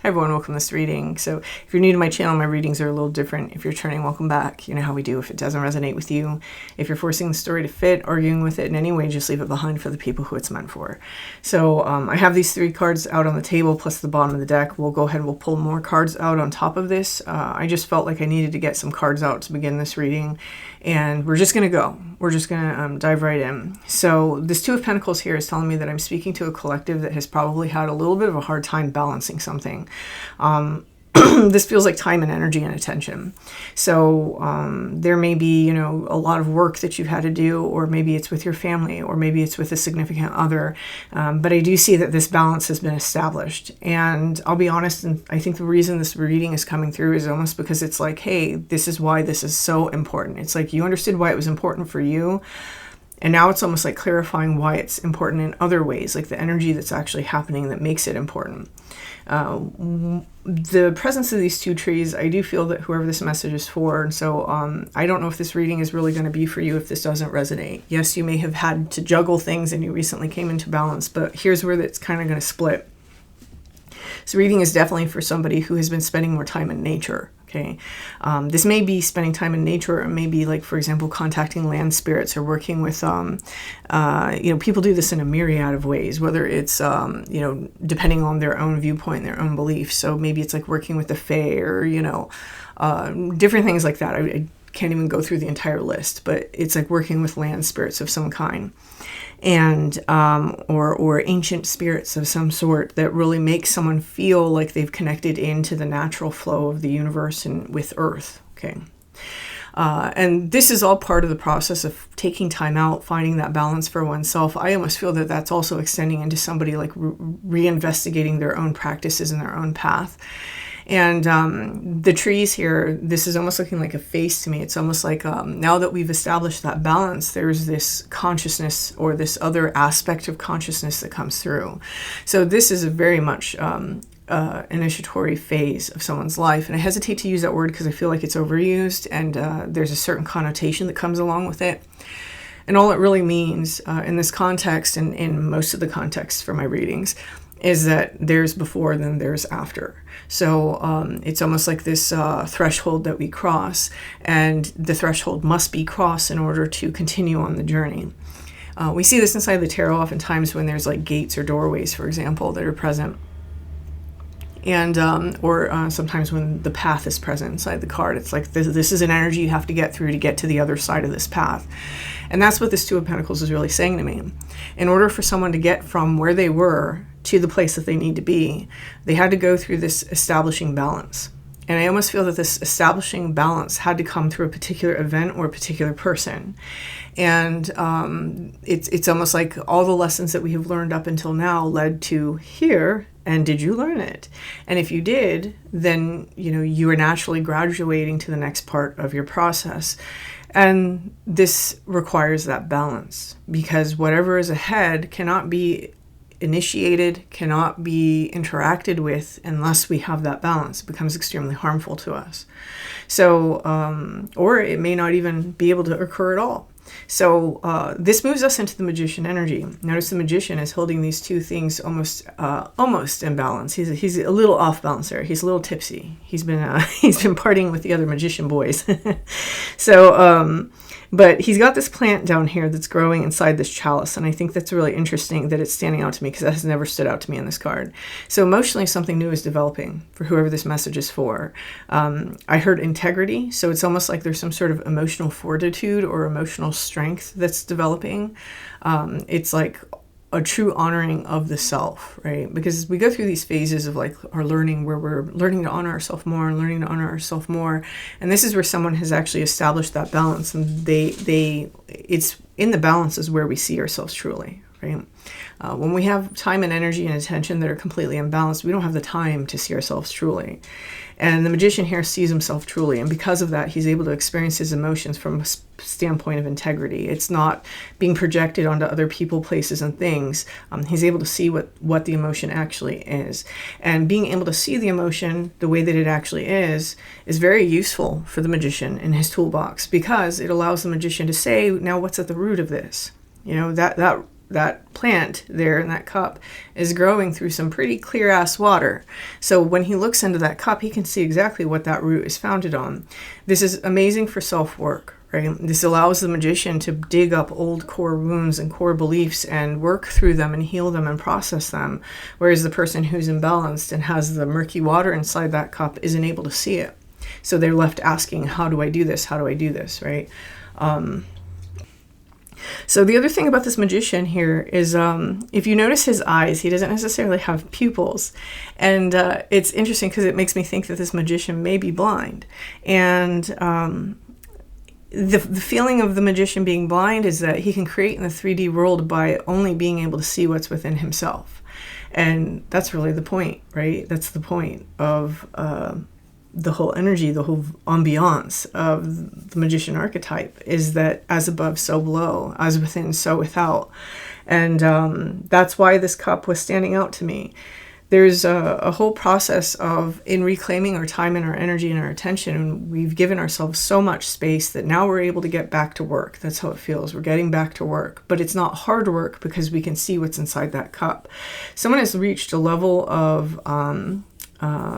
Hi everyone, welcome to this reading. So if you're new to my channel, my readings are a little different. If you're returning, welcome back. You know how we do if it doesn't resonate with you. If you're forcing the story to fit, arguing with it in any way, just leave it behind for the people who it's meant for. So I have these 3 cards out on the table plus the bottom of the deck. We'll go ahead and we'll pull more cards out on top of this. I just felt like I needed to get some cards out to begin this reading. And we're just going to go. We're just going to dive right in. So this 2 of Pentacles here is telling me that I'm speaking to a collective that has probably had a little bit of a hard time balancing something. This feels like time and energy and attention. So there may be, you know, a lot of work that you've had to do, or maybe it's with your family, or maybe it's with a significant other. But I do see that this balance has been established. And I'll be honest, and I think the reason this reading is coming through is almost because it's like, hey, this is why this is so important. It's like you understood why it was important for you. And now it's almost like clarifying why it's important in other ways, like the energy that's actually happening that makes it important. The presence of these 2 trees, I do feel that whoever this message is for, and so I don't know if this reading is really going to be for you if this doesn't resonate. Yes, you may have had to juggle things and you recently came into balance, but here's where it's kind of going to split. This reading is definitely for somebody who has been spending more time in nature. Okay, this may be spending time in nature, or maybe, like, for example, contacting land spirits, or working with, you know, people do this in a myriad of ways, whether it's, you know, depending on their own viewpoint, their own beliefs. So maybe it's like working with the Fae, or, you know, different things like that. I can't even go through the entire list, but it's like working with land spirits of some kind. And or ancient spirits of some sort that really make someone feel like they've connected into the natural flow of the universe and with Earth. Okay, and this is all part of the process of taking time out, finding that balance for oneself. I almost feel that that's also extending into somebody like reinvestigating their own practices and their own path. And the trees here, this is almost looking like a face to me. It's almost like now that we've established that balance, there's this consciousness, or this other aspect of consciousness that comes through. So this is a very much initiatory phase of someone's life. And I hesitate to use that word because I feel like it's overused, and there's a certain connotation that comes along with it. And all it really means in this context, and in most of the contexts for my readings, is that there's before, then there's after. So it's almost like this threshold that we cross, and the threshold must be crossed in order to continue on the journey. We see this inside the tarot oftentimes when there's like gates or doorways, for example, that are present. And or sometimes when the path is present inside the card. It's like this is an energy you have to get through to get to the other side of this path. And that's what this 2 of Pentacles is really saying to me. In order for someone to get from where they were to the place that they need to be, they had to go through this establishing balance. And I almost feel that this establishing balance had to come through a particular event or a particular person. And it's almost like all the lessons that we have learned up until now led to here. And did you learn it? And if you did, then, you know, you are naturally graduating to the next part of your process. And this requires that balance, because whatever is ahead cannot be initiated, cannot be interacted with unless we have that balance. It becomes extremely harmful to us. So, or it may not even be able to occur at all. So this moves us into the Magician energy. Notice the Magician is holding these 2 things almost in balance. He's a little off balance there. He's a little tipsy. He's been partying with the other magician boys. So but he's got this plant down here that's growing inside this chalice, and I think that's really interesting that it's standing out to me, because that has never stood out to me in this card. So emotionally, something new is developing for whoever this message is for. I heard integrity, so it's almost like there's some sort of emotional fortitude or emotional strength that's developing. It's like a true honoring of the self, right? Because we go through these phases of like our learning, where we're learning to honor ourselves more and learning to honor ourselves more. And this is where someone has actually established that balance, and it's in the balance is where we see ourselves truly, right? When we have time and energy and attention that are completely imbalanced, we don't have the time to see ourselves truly. And the Magician here sees himself truly, and because of that, he's able to experience his emotions from a standpoint of integrity. It's not being projected onto other people, places, and things. He's able to see what the emotion actually is. And being able to see the emotion the way that it actually is very useful for the Magician in his toolbox, because it allows the Magician to say, now what's at the root of this? You know, that that plant there in that cup is growing through some pretty clear ass water. So when he looks into that cup, he can see exactly what that root is founded on. This is amazing for self-work, right? This allows the magician to dig up old core wounds and core beliefs and work through them and heal them and process them. Whereas the person who's imbalanced and has the murky water inside that cup isn't able to see it. So they're left asking, how do I do this? How do I do this, right? So the other thing about this magician here is, if you notice his eyes, he doesn't necessarily have pupils. And it's interesting because it makes me think that this magician may be blind. And the feeling of the magician being blind is that he can create in the 3D world by only being able to see what's within himself. And that's really the point, right? That's the point of the whole energy, the whole ambiance of the magician archetype, is that as above, so below, as within, so without. And that's why this cup was standing out to me. There's a whole process of, in reclaiming our time and our energy and our attention, we've given ourselves so much space that now we're able to get back to work. That's how it feels. We're getting back to work, but it's not hard work because we can see what's inside that cup. Someone has reached a level of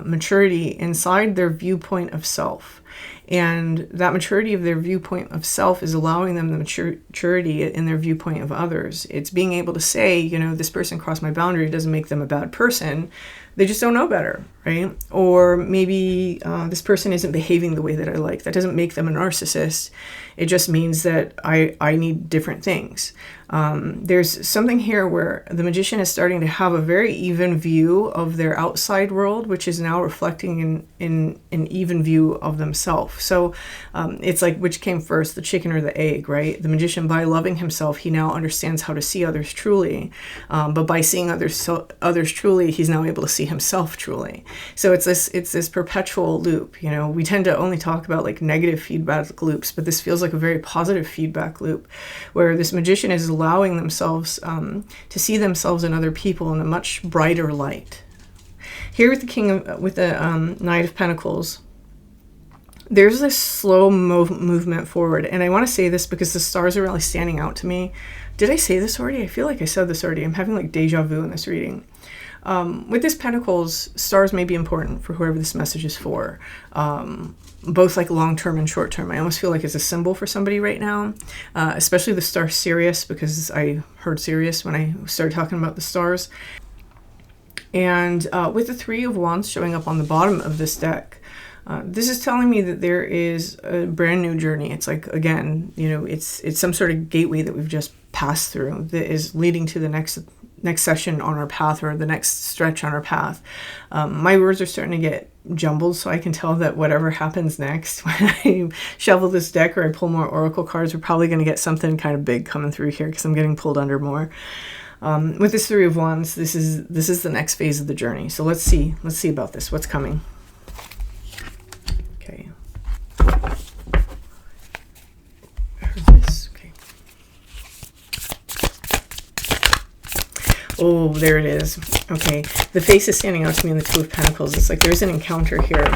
maturity inside their viewpoint of self. And that maturity of their viewpoint of self is allowing them the maturity in their viewpoint of others. It's being able to say, you know, this person crossed my boundary doesn't make them a bad person. They just don't know better, right? Or maybe this person isn't behaving the way that I like. That doesn't make them a narcissist. It just means that I need different things. There's something here where the magician is starting to have a very even view of their outside world, which is now reflecting in an even view of themselves. So it's like, which came first, the chicken or the egg, right? The magician, by loving himself, he now understands how to see others truly. But by seeing others truly, he's now able to see himself truly. So it's this perpetual loop. You know, we tend to only talk about like negative feedback loops, but this feels like a very positive feedback loop, where this magician is allowing themselves to see themselves and other people in a much brighter light. Here with the Knight of Pentacles, there's this slow movement forward. And I want to say this because the stars are really standing out to me. Did I say this already? I feel like I said this already. I'm having like deja vu in this reading. With this Pentacles, stars may be important for whoever this message is for. Both like long-term and short-term. I almost feel like it's a symbol for somebody right now, especially the star Sirius, because I heard Sirius when I started talking about the stars. And with the Three of Wands showing up on the bottom of this deck, this is telling me that there is a brand new journey. It's like, again, you know, it's some sort of gateway that we've just passed through that is leading to the next session on our path, or the next stretch on our path. My words are starting to get jumbled, so I can tell that whatever happens next, when I shuffle this deck or I pull more oracle cards, we're probably going to get something kind of big coming through here, because I'm getting pulled under more. With this Three of Wands, this is the next phase of the journey. So let's see about this. What's coming? Okay. Oh, there it is. Okay, the face is standing out to me in the Two of Pentacles. It's like there's an encounter here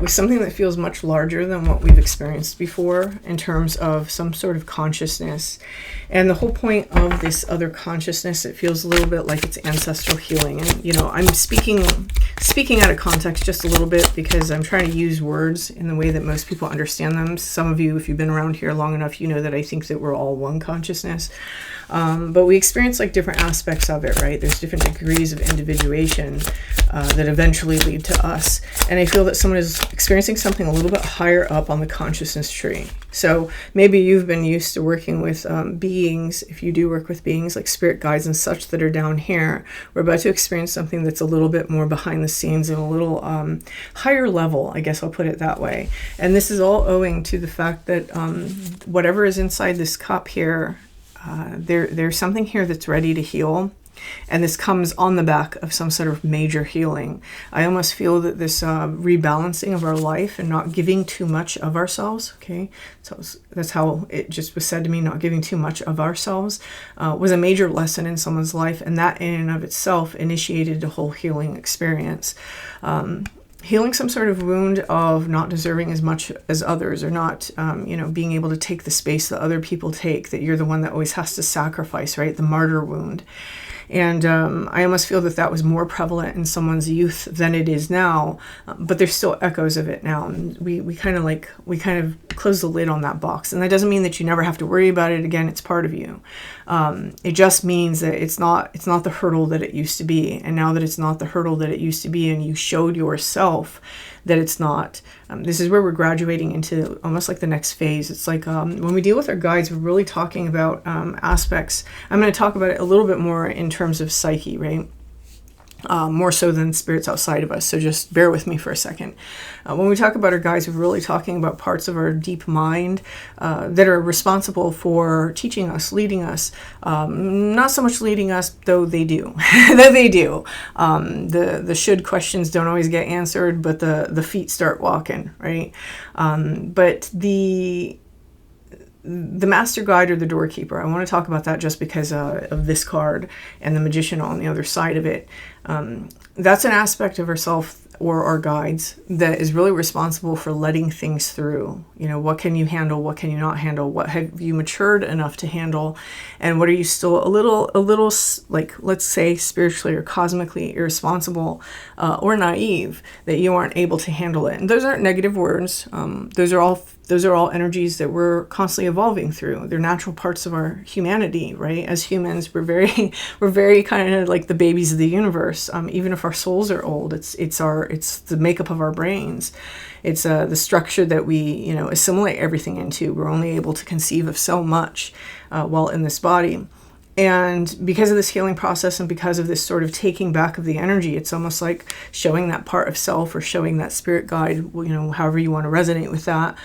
with something that feels much larger than what we've experienced before in terms of some sort of consciousness. And the whole point of this other consciousness, it feels a little bit like it's ancestral healing. And, you know, I'm speaking out of context just a little bit because I'm trying to use words in the way that most people understand them. Some of you, if you've been around here long enough, you know that I think that we're all one consciousness. But we experience like different aspects of it, right? There's different degrees of individuation that eventually lead to us. And I feel that someone is experiencing something a little bit higher up on the consciousness tree. So maybe you've been used to working with beings. If you do work with beings like spirit guides and such that are down here, we're about to experience something that's a little bit more behind the scenes and a little higher level, I guess I'll put it that way. And this is all owing to the fact that whatever is inside this cup here, there's something here that's ready to heal, and this comes on the back of some sort of major healing. I almost feel that this rebalancing of our life and not giving too much of ourselves, okay, so that's how it just was said to me, not giving too much of ourselves was a major lesson in someone's life, and that in and of itself initiated a whole healing experience. healing some sort of wound of not deserving as much as others, or not, being able to take the space that other people take, that you're the one that always has to sacrifice, right? The martyr wound. And I almost feel that was more prevalent in someone's youth than it is now, but there's still echoes of it now. And we kind of close the lid on that box. And that doesn't mean that you never have to worry about it again. It's part of you. It just means that it's not the hurdle that it used to be. And now that it's not the hurdle that it used to be, and you showed yourself that it's not, this is where we're graduating into almost like the next phase. It's like when we deal with our guides, we're really talking about aspects. I'm going to talk about it a little bit more in terms of psyche, right? More so than spirits outside of us. So just bear with me for a second. When we talk about our guides, we're really talking about parts of our deep mind that are responsible for teaching us, leading us. Not so much leading us, though they do. Though they do. The should questions don't always get answered, but the feet start walking, right? But the master guide, or the doorkeeper, I want to talk about that just because of this card and the magician on the other side of it. That's an aspect of ourself or our guides that is really responsible for letting things through. What can you handle? What can you not handle? What have you matured enough to handle? And what are you still a little like, let's say, spiritually or cosmically irresponsible or naive, that you aren't able to handle it? And those aren't negative words. Those are all energies that we're constantly evolving through. They're natural parts of our humanity, right? As humans, we're very kind of like the babies of the universe. Even if our souls are old, it's the makeup of our brains. It's the structure that we assimilate everything into. We're only able to conceive of so much while in this body. And because of this healing process, and because of this sort of taking back of the energy, it's almost like showing that part of self, or showing that spirit guide, however you want to resonate with that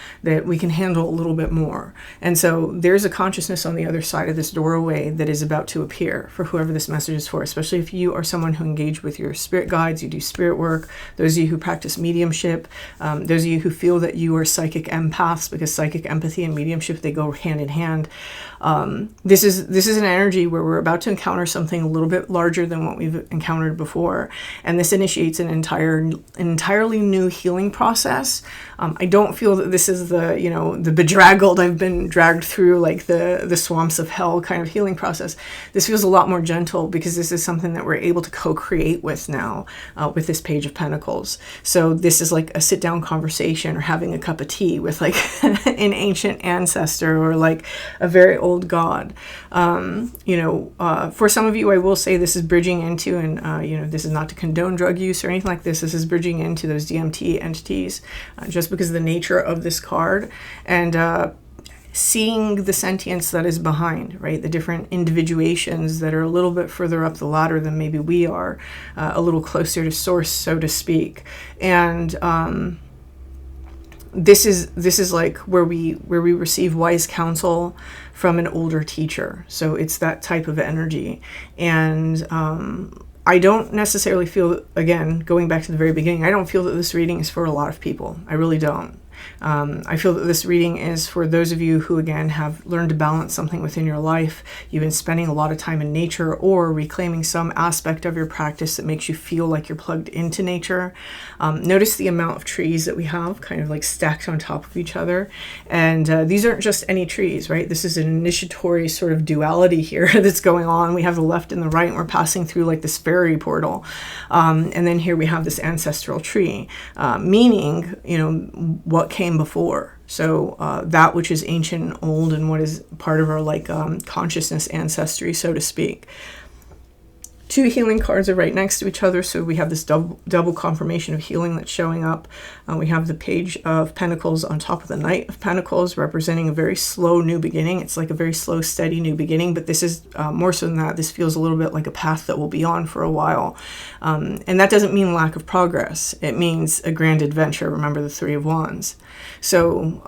we can handle a little bit more. And so there's a consciousness on the other side of this doorway that is about to appear for whoever this message is for, especially if you are someone who engage with your spirit guides, you do spirit work, those of you who practice mediumship, those of you who feel that you are psychic empaths, because psychic empathy and mediumship, they go hand in hand. This is an energy where we're about to encounter something a little bit larger than what we've encountered before, and this initiates an entirely new healing process. I don't feel that this is the bedraggled, I've been dragged through like the swamps of hell kind of healing process. This feels a lot more gentle, because this is something that we're able to co-create with now with this Page of Pentacles. So this is like a sit-down conversation, or having a cup of tea with like an ancient ancestor, or like a very old god. For some of you, I will say this is bridging into, and this is not to condone drug use or anything like this. This is bridging into those DMT entities, just because of the nature of this card, and seeing the sentience that is behind, right? The different individuations that are a little bit further up the ladder than maybe we are, a little closer to source, so to speak. And this is like where we receive wise counsel from an older teacher. So it's that type of energy. And I don't necessarily feel, again, going back to the very beginning, I don't feel that this reading is for a lot of people. I really don't. I feel that this reading is for those of you who, again, have learned to balance something within your life. You've been spending a lot of time in nature, or reclaiming some aspect of your practice that makes you feel like you're plugged into nature. Notice the amount of trees that we have kind of like stacked on top of each other. And these aren't just any trees, right? This is an initiatory sort of duality here that's going on. We have the left and the right, and we're passing through like this fairy portal. And then here we have this ancestral tree, meaning, what came before. So that which is ancient and old, and what is part of our consciousness ancestry, so to speak. Two healing cards are right next to each other, so we have this double confirmation of healing that's showing up. We have the Page of Pentacles on top of the Knight of Pentacles, representing a very slow new beginning. It's like a very slow, steady new beginning, but this is more so than that. This feels a little bit like a path that will be on for a while. And that doesn't mean lack of progress. It means a grand adventure. Remember the Three of Wands. So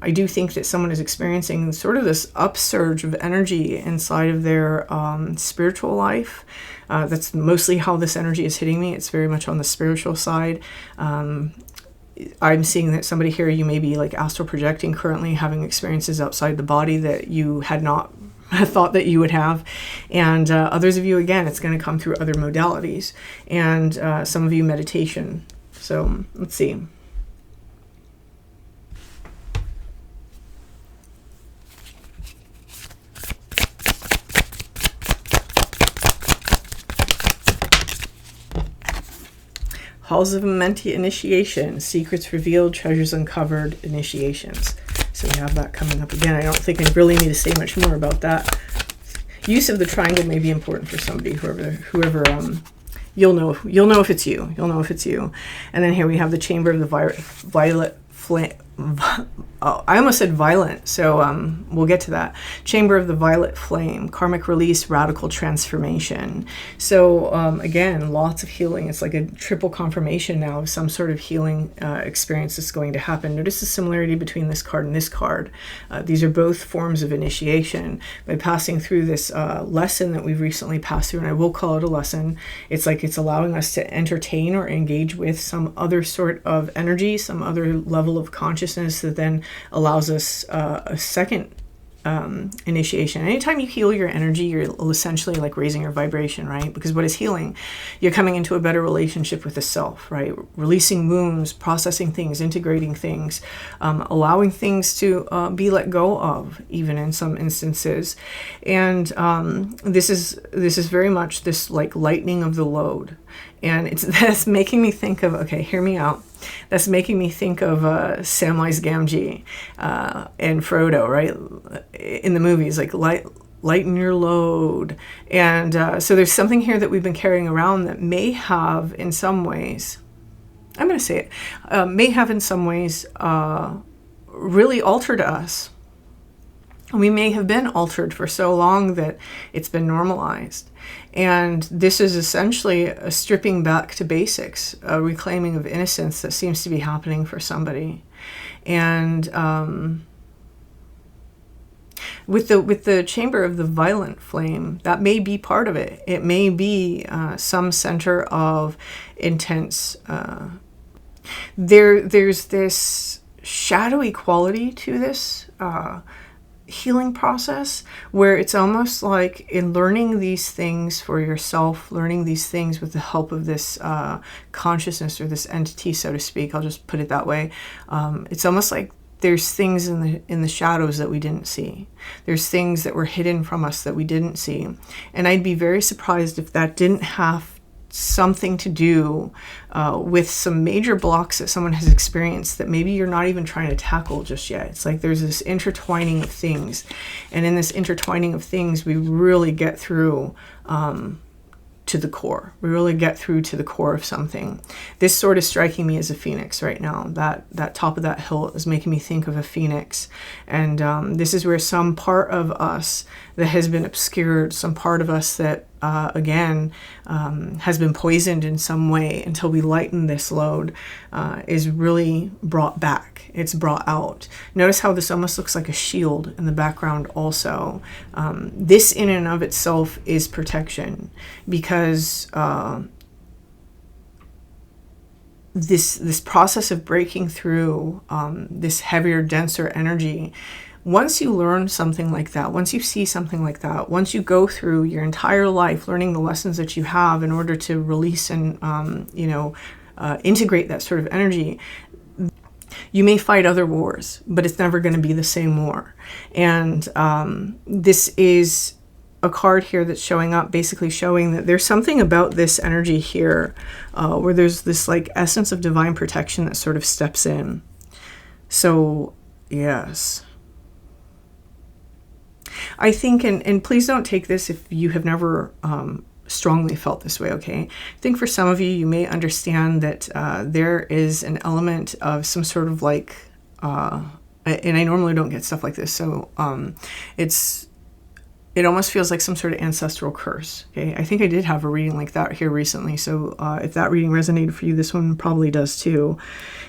I do think that someone is experiencing sort of this upsurge of energy inside of their spiritual life. That's mostly how this energy is hitting me. It's very much on the spiritual side. I'm seeing that somebody here, you may be like astral projecting currently, having experiences outside the body that you had not thought that you would have. And others of you, again, it's going to come through other modalities. And some of you, meditation. So let's see. Halls of Amenti initiation, secrets revealed, treasures uncovered, initiations. So we have that coming up again. I don't think I really need to say much more about that. Use of the triangle may be important for somebody, whoever you'll know if it's you. You'll know if it's you. And then here we have the chamber of the violet flame. Oh, I almost said violent, so we'll get to that. Chamber of the Violet Flame, karmic release, radical transformation. So again, lots of healing. It's like a triple confirmation now of some sort of healing experience that's going to happen. Notice the similarity between this card and this card. These are both forms of initiation. By passing through this lesson that we've recently passed through, and I will call it a lesson, it's like it's allowing us to entertain or engage with some other sort of energy, some other level of consciousness that then allows us a second initiation. Anytime you heal your energy, you're essentially like raising your vibration, right? Because what is healing? You're coming into a better relationship with the self, right? Releasing wounds, processing things, integrating things, allowing things to be let go of, even in some instances. And this is very much this like lightening of the load. And that's making me think of, okay, hear me out. That's making me think of Samwise Gamgee and Frodo, right? In the movies, like lighten your load. And so there's something here that we've been carrying around that may have in some ways, I'm going to say it, may have in some ways really altered us. We may have been altered for so long that it's been normalized. And this is essentially a stripping back to basics, a reclaiming of innocence that seems to be happening for somebody. And with the chamber of the violent flame, that may be part of it. It may be some center of intense. There's this shadowy quality to this healing process where it's almost like in learning these things for yourself, learning these things with the help of this consciousness or this entity, so to speak, I'll just put it that way. It's almost like there's things in the shadows that we didn't see. There's things that were hidden from us that we didn't see. And I'd be very surprised if that didn't have something to do with some major blocks that someone has experienced that maybe you're not even trying to tackle just yet. It's like there's this intertwining of things. And in this intertwining of things, we really get through to the core. We really get through to the core of something. This sort of striking me as a phoenix right now. That top of that hill is making me think of a phoenix. And this is where some part of us that has been obscured, some part of us that, again, has been poisoned in some way until we lighten this load, is really brought back. It's brought out. Notice how this almost looks like a shield in the background also. This in and of itself is protection, because this process of breaking through this heavier, denser energy, once you learn something like that, once you see something like that, once you go through your entire life learning the lessons that you have in order to release and integrate that sort of energy, you may fight other wars, but it's never going to be the same war. And this is a card here that's showing up, basically showing that there's something about this energy here where there's this like essence of divine protection that sort of steps in. So, yes. I think, and please don't take this if you have never strongly felt this way, okay? I think for some of you, you may understand that there is an element of some sort of like, and I normally don't get stuff like this, so it almost feels like some sort of ancestral curse, okay? I think I did have a reading like that here recently, so if that reading resonated for you, this one probably does too.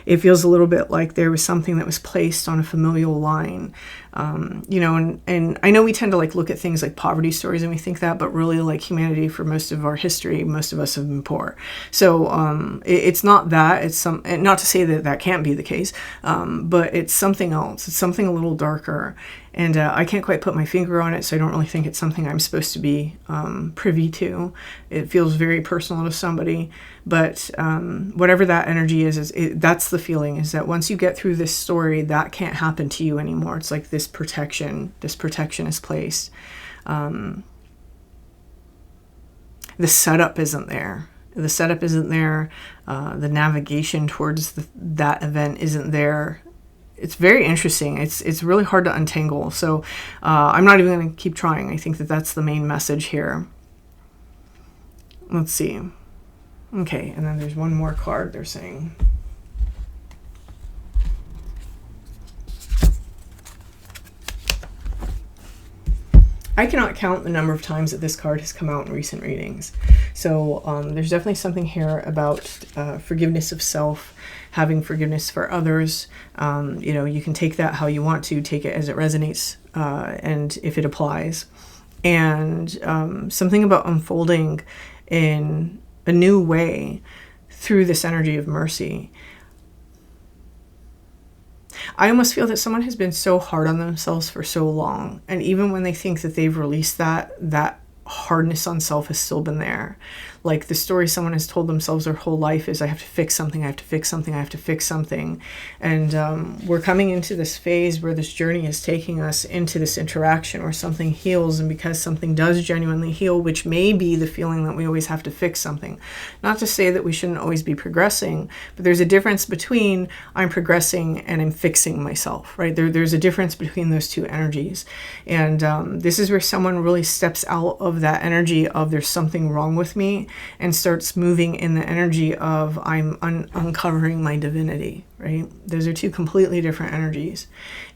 It feels a little bit like there was something that was placed on a familial line, and I know we tend to like look at things like poverty stories and we think that, but really like humanity for most of our history, most of us have been poor. So it's not that, it's not to say that that can't be the case, but it's something else. It's something a little darker. And I can't quite put my finger on it, so I don't really think it's something I'm supposed to be privy to. It feels very personal to somebody. But whatever that energy is that's the feeling, is that once you get through this story, that can't happen to you anymore. It's like this protection is placed. The setup isn't there. The setup isn't there. The navigation towards that event isn't there. It's very interesting. It's really hard to untangle. So I'm not even going to keep trying. I think that that's the main message here. Let's see. Okay, and then there's one more card they're saying. I cannot count the number of times that this card has come out in recent readings. So there's definitely something here about forgiveness of self, having forgiveness for others. You know, you can take that how you want to, take it as it resonates, and if it applies. And something about unfolding in a new way through this energy of mercy. I almost feel that someone has been so hard on themselves for so long, and even when they think that they've released that hardness on self has still been there. Like the story someone has told themselves their whole life is, I have to fix something, I have to fix something, I have to fix something. And we're coming into this phase where this journey is taking us into this interaction where something heals, and because something does genuinely heal, which may be the feeling that we always have to fix something. Not to say that we shouldn't always be progressing, but there's a difference between I'm progressing and I'm fixing myself, right? There's a difference between those two energies. And this is where someone really steps out of that energy of there's something wrong with me, and starts moving in the energy of I'm uncovering my divinity, right? Those are two completely different energies.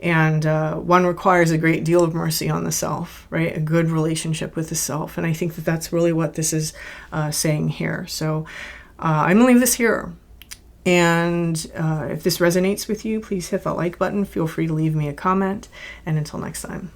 And one requires a great deal of mercy on the self, right? A good relationship with the self. And I think that that's really what this is saying here. So I'm going to leave this here. And if this resonates with you, please hit the like button. Feel free to leave me a comment. And until next time.